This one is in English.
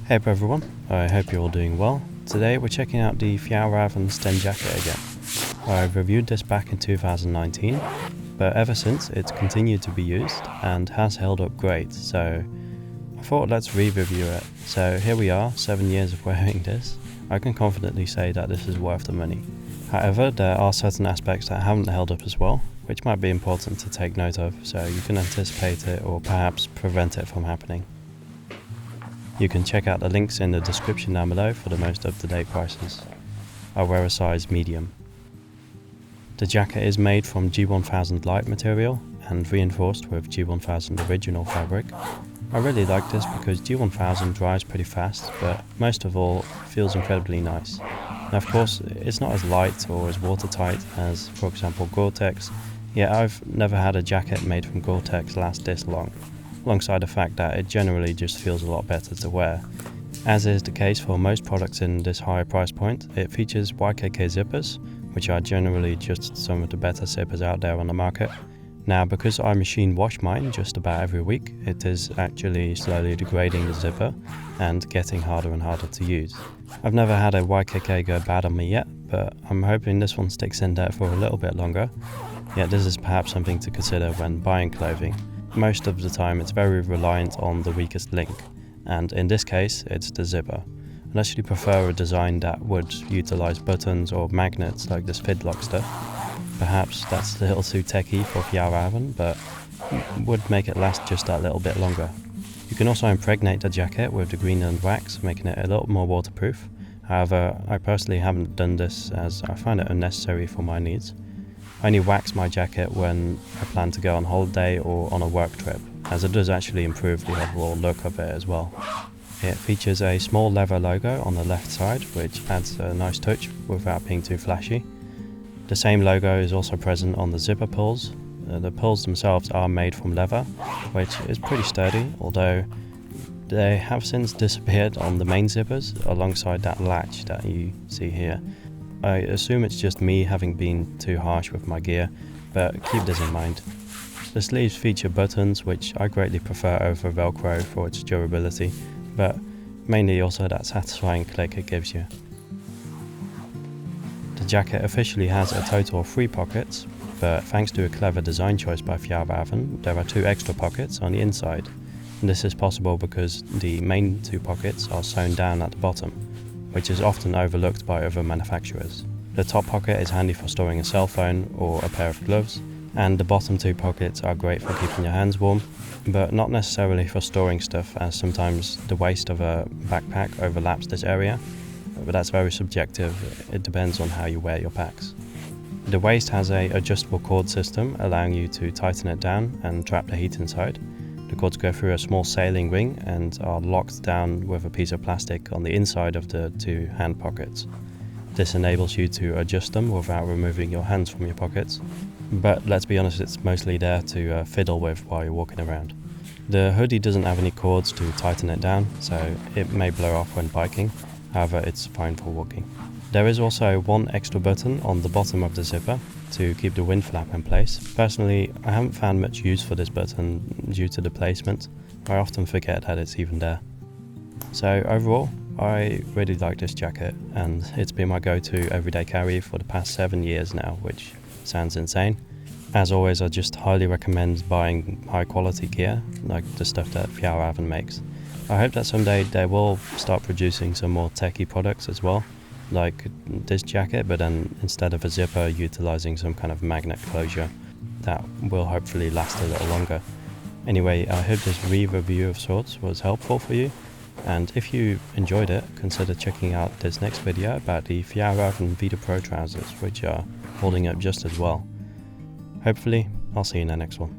Hey up everyone, I hope you're all doing well. Today we're checking out the Fjällräven Sten Jacket again. I reviewed this back in 2019, but ever since it's continued to be used and has held up great, so I thought let's re-review it. So here we are, 7 years of wearing this. I can confidently say that this is worth the money. However, there are certain aspects that haven't held up as well, which might be important to take note of, so you can anticipate it or perhaps prevent it from happening. You can check out the links in the description down below for the most up-to-date prices. I wear a size medium. The jacket is made from G1000 light material and reinforced with G1000 original fabric. I really like this because G1000 dries pretty fast, but most of all feels incredibly nice. Now of course it's not as light or as watertight as, for example, Gore-Tex, yet I've never had a jacket made from Gore-Tex last this long, alongside the fact that it generally just feels a lot better to wear. As is the case for most products in this higher price point, it features YKK zippers, which are generally just some of the better zippers out there on the market. Now because I machine wash mine just about every week, it is actually slowly degrading the zipper and getting harder and harder to use. I've never had a YKK go bad on me yet, but I'm hoping this one sticks in there for a little bit longer. Yet this is perhaps something to consider when buying clothing. Most of the time it's very reliant on the weakest link, and in this case it's the zipper. Unless you prefer a design that would utilize buttons or magnets like this fidlock stuff, perhaps that's a little too techy for Fjällräven, but would make it last just that little bit longer. You can also impregnate the jacket with the Greenland wax, making it a little more waterproof. However, I personally haven't done this as I find it unnecessary for my needs. I only wax my jacket when I plan to go on holiday or on a work trip, as it does actually improve the overall look of it as well. It features a small leather logo on the left side, which adds a nice touch without being too flashy. The same logo is also present on the zipper pulls. The pulls themselves are made from leather, which is pretty sturdy, although they have since disappeared on the main zippers alongside that latch that you see here. I assume it's just me having been too harsh with my gear, but keep this in mind. The sleeves feature buttons, which I greatly prefer over Velcro for its durability, but mainly also that satisfying click it gives you. The jacket officially has a total of 3 pockets, but thanks to a clever design choice by Fjällräven, there are 2 extra pockets on the inside. And this is possible because the main 2 pockets are sewn down at the bottom, which is often overlooked by other manufacturers. The top pocket is handy for storing a cell phone or a pair of gloves, and the bottom 2 pockets are great for keeping your hands warm, but not necessarily for storing stuff, as sometimes the waist of a backpack overlaps this area, but that's very subjective. It depends on how you wear your packs. The waist has a adjustable cord system allowing you to tighten it down and trap the heat inside. The cords go through a small sailing ring and are locked down with a piece of plastic on the inside of the 2 hand pockets. This enables you to adjust them without removing your hands from your pockets, but let's be honest, it's mostly there to fiddle with while you're walking around. The hoodie doesn't have any cords to tighten it down, so it may blow off when biking, however it's fine for walking. There is also 1 extra button on the bottom of the zipper to keep the wind flap in place. Personally, I haven't found much use for this button due to the placement. I often forget that it's even there. So overall, I really like this jacket, and it's been my go-to everyday carry for the past 7 years now, which sounds insane. As always, I just highly recommend buying high quality gear, like the stuff that Fjällräven makes. I hope that someday they will start producing some more techie products as well, like this jacket, but then instead of a zipper, utilizing some kind of magnet closure that will hopefully last a little longer. Anyway, I hope this re-review of sorts was helpful for you, and if you enjoyed it, consider checking out this next video about the Fjällräven Vita Pro trousers, which are holding up just as well. Hopefully, I'll see you in the next one.